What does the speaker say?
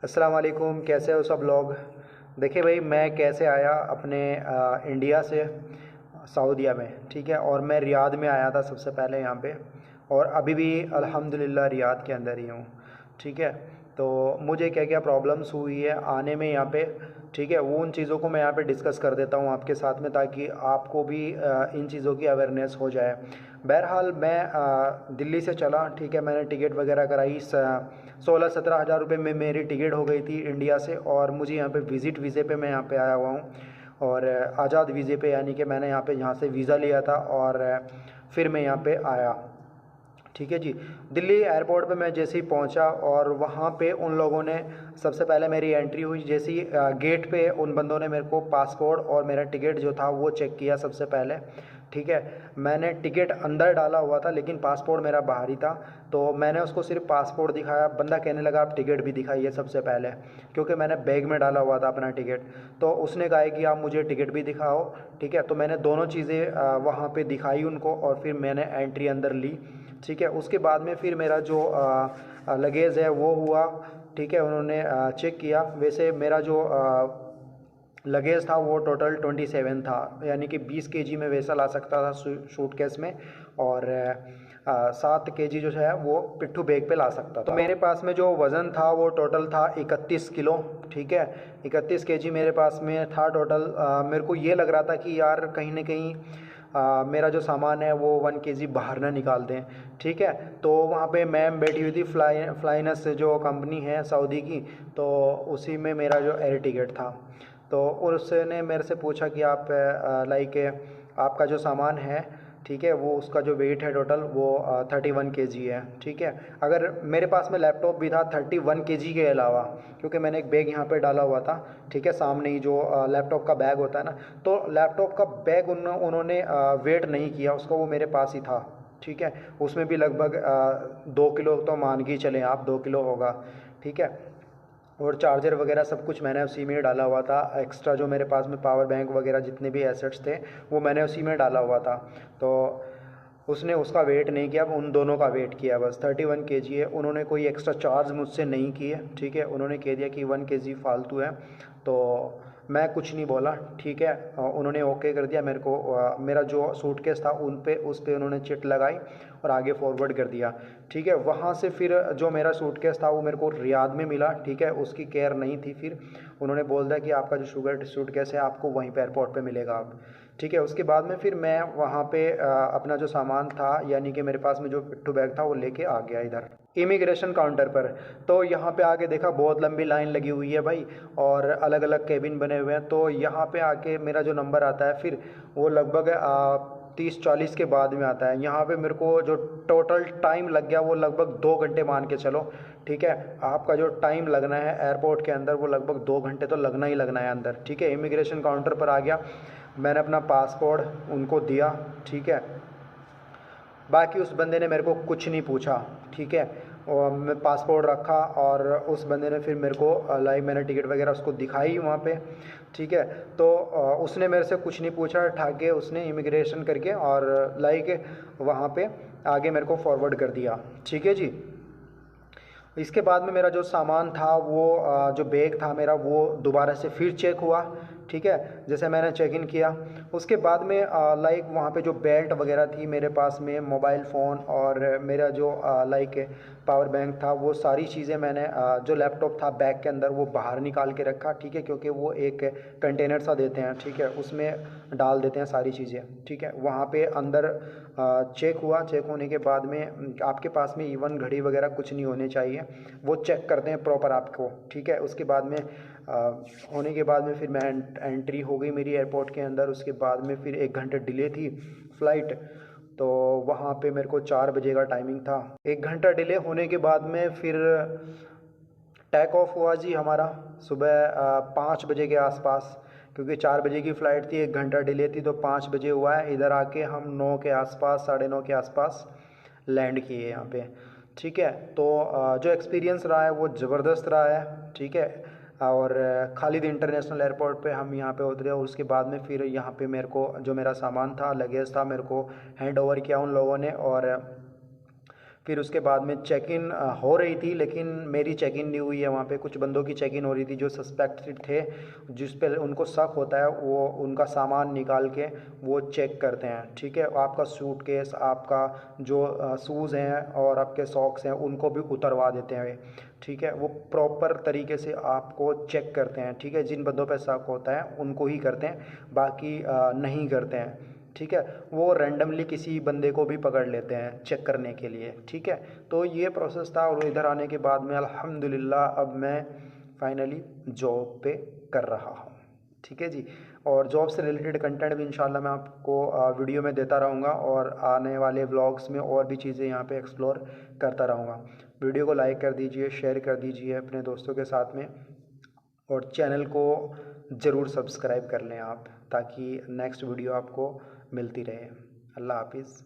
अस्सलाम वालेकुम, कैसे हो सब लोग। देखिए भाई, मैं कैसे आया अपने इंडिया से सऊदीया में, ठीक है। और मैं रियाद में आया था सबसे पहले यहाँ पे, और अभी भी अल्हम्दुलिल्लाह रियाद के अंदर ही हूँ, ठीक है। तो मुझे क्या क्या प्रॉब्लम्स हुई है आने में यहाँ पे, ठीक है, वो उन चीज़ों को मैं यहाँ पे डिस्कस कर देता हूँ आपके साथ में, ताकि आपको भी इन चीज़ों की अवेयरनेस हो जाए। बहरहाल मैं दिल्ली से चला, ठीक है। मैंने टिकट वगैरह कराई, 16-17 हज़ार रुपये में मेरी टिकट हो गई थी इंडिया से। और मुझे यहाँ पे विज़िट वीज़े पे मैं यहाँ पे आया हुआ हूँ, और आज़ाद वीज़े पे, यानी कि मैंने यहाँ से वीज़ा लिया था और फिर मैं यहाँ पे आया, ठीक है जी। दिल्ली एयरपोर्ट पे मैं जैसे ही पहुंचा, और वहाँ पे उन लोगों ने सबसे पहले मेरी एंट्री हुई, जैसे ही गेट पे उन बंदों ने मेरे को पासपोर्ट और मेरा टिकट जो था वो चेक किया सबसे पहले, ठीक है। मैंने टिकट अंदर डाला हुआ था लेकिन पासपोर्ट मेरा बाहर ही था, तो मैंने उसको सिर्फ पासपोर्ट दिखाया। बंदा कहने लगा आप टिकट भी दिखाइए सबसे पहले, क्योंकि मैंने बैग में डाला हुआ था अपना टिकट। तो उसने कहा है कि आप मुझे टिकट भी दिखाओ, ठीक है। तो मैंने दोनों चीज़ें वहाँ पे दिखाई उनको, और फिर मैंने एंट्री अंदर ली, ठीक है। उसके बाद में फिर मेरा जो लगेज है वो हुआ, ठीक है। उन्होंने चेक किया। वैसे मेरा जो लगेज था वो टोटल 27 था, यानी कि 20 kg में वैसा ला सकता था सूटकेस में, और 7 kg जो है वो पिट्ठू बैग पे ला सकता था। तो मेरे पास में जो वज़न था वो टोटल था 31 किलो, ठीक है। 31 kg मेरे पास में था टोटल। मेरे को ये लग रहा था कि यार कहीं ना कहीं मेरा जो सामान है वो 1 kg बाहर ना निकाल दें, ठीक है। तो वहाँ पे मैम बैठी हुई थी, फ्लाइनस जो कंपनी है सऊदी की, तो उसी में मेरा जो एयर टिकट था। तो उसने मेरे से पूछा कि आप लाइक आपका जो सामान है, ठीक है, वो उसका जो वेट है टोटल वो 31 kg है, ठीक है। अगर मेरे पास में लैपटॉप भी था 31 kg के अलावा, क्योंकि मैंने एक बैग यहाँ पे डाला हुआ था, ठीक है, सामने ही जो लैपटॉप का बैग होता है ना, तो लैपटॉप का बैग उन्होंने वेट नहीं किया उसका, वो मेरे पास ही था, ठीक है। उसमें भी लगभग 2 किलो तो मान के चलें आप, 2 किलो होगा, ठीक है। और चार्जर वगैरह सब कुछ मैंने उसी में डाला हुआ था। एक्स्ट्रा जो मेरे पास में पावर बैंक वगैरह जितने भी एसेट्स थे वो मैंने उसी में डाला हुआ था। तो उसने उसका वेट नहीं किया, उन दोनों का वेट किया, बस 31 kg है। उन्होंने कोई एक्स्ट्रा चार्ज मुझसे नहीं किए, ठीक है। उन्होंने कह दिया कि 1 kg फालतू है, तो मैं कुछ नहीं बोला, ठीक है। उन्होंने ओके कर दिया मेरे को। मेरा जो सूटकेस था उस पे उन्होंने चिट लगाई और आगे फॉरवर्ड कर दिया, ठीक है। वहाँ से फिर जो मेरा सूटकेस था वो मेरे को रियाद में मिला, ठीक है। उसकी केयर नहीं थी, फिर उन्होंने बोल दिया कि आपका जो सूटकेस है आपको वहीं पे एयरपोर्ट पे मिलेगा आप, ठीक है। उसके बाद में फिर मैं वहाँ पे अपना जो सामान था, यानी कि मेरे पास में जो पिट्ठू बैग था वो लेके आ गया इधर इमिग्रेशन काउंटर पर। तो यहाँ पे आके देखा बहुत लंबी लाइन लगी हुई है भाई, और अलग अलग केबिन बने हुए हैं। तो यहाँ पे आके मेरा जो नंबर आता है फिर वो लगभग 30-40 के बाद में आता है। यहाँ पे मेरे को जो टोटल टाइम लग गया वो लगभग 2 घंटे मान के चलो, ठीक है। आपका जो टाइम लगना है एयरपोर्ट के अंदर वो लगभग 2 घंटे तो लगना ही लगना है अंदर, ठीक है। इमिग्रेशन काउंटर पर आ गया, मैंने अपना पासपोर्ट उनको दिया, ठीक है। बाकी उस बंदे ने मेरे को कुछ नहीं पूछा, ठीक है। और मैं पासपोर्ट रखा, और उस बंदे ने फिर मेरे को लाइक मैंने टिकट वगैरह उसको दिखाई वहाँ पे, ठीक है। तो उसने मेरे से कुछ नहीं पूछा, ठाके उसने इमिग्रेशन करके और लाइक वहाँ पे आगे मेरे को फॉरवर्ड कर दिया, ठीक है जी। इसके बाद में मेरा जो सामान था वो जो बैग था मेरा वो दोबारा से फिर चेक हुआ, ठीक है। जैसे मैंने चेक इन किया, उसके बाद में लाइक वहाँ पे जो बेल्ट वगैरह थी मेरे पास में, मोबाइल फ़ोन और मेरा जो लाइक पावर बैंक था, वो सारी चीज़ें मैंने जो लैपटॉप था बैग के अंदर वो बाहर निकाल के रखा, ठीक है। क्योंकि वो एक कंटेनर सा देते हैं, ठीक है, उसमें डाल देते हैं सारी चीज़ें, ठीक है। वहाँ पे अंदर चेक हुआ, चेक होने के बाद में आपके पास में इवन घड़ी वगैरह कुछ नहीं होने चाहिए, वो चेक करते हैं प्रॉपर आपको, ठीक है। उसके बाद में होने के बाद में फिर मैं एंट्री हो गई मेरी एयरपोर्ट के अंदर। उसके बाद में फिर 1 घंटे डिले थी फ़्लाइट, तो वहाँ पे मेरे को 4 बजे का टाइमिंग था। 1 घंटा डिले होने के बाद में फिर टेक ऑफ हुआ जी हमारा सुबह 5 बजे के आसपास, क्योंकि 4 बजे की फ़्लाइट थी, 1 घंटा डिले थी, तो 5 बजे हुआ है। इधर आके हम 9 के आसपास, 9:30 के आसपास लैंड किए यहाँ पे, ठीक है। तो जो एक्सपीरियंस रहा है वो ज़बरदस्त रहा है, ठीक है। और खालिद इंटरनेशनल एयरपोर्ट पे हम यहाँ पे उतरे, और उसके बाद में फिर यहाँ पे मेरे को जो मेरा सामान था, लगेज था, मेरे को हैंड ओवर किया उन लोगों ने। और फिर उसके बाद में चेक इन हो रही थी, लेकिन मेरी चेक इन नहीं हुई है। वहाँ पे कुछ बंदों की चेक इन हो रही थी जो सस्पेक्टेड थे, जिस पे उनको शक होता है, वो उनका सामान निकाल के वो चेक करते हैं। ठीक है, आपका सूटकेस, आपका जो शूज़ हैं और आपके सॉक्स हैं उनको भी उतरवा देते हैं। ठीक है, वो प्रॉपर तरीके से आपको चेक करते हैं। ठीक है, जिन बंदों पे शक होता है उनको ही करते हैं, बाकी नहीं करते हैं। ठीक है, वो रैंडमली किसी बंदे को भी पकड़ लेते हैं चेक करने के लिए। ठीक है, तो ये प्रोसेस था। और इधर आने के बाद में अल्हम्दुलिल्लाह अब मैं फाइनली जॉब पे कर रहा हूँ। ठीक है जी, और जॉब से रिलेटेड कंटेंट भी इंशाल्लाह मैं आपको वीडियो में देता रहूँगा, और आने वाले व्लॉग्स में और भी चीज़ें यहाँ पे एक्सप्लोर करता रहूँगा। वीडियो को लाइक कर दीजिए, शेयर कर दीजिए अपने दोस्तों के साथ में, और चैनल को ज़रूर सब्सक्राइब कर लें आप, ताकि नेक्स्ट वीडियो आपको मिलती रहे। अल्लाह हाफिज़।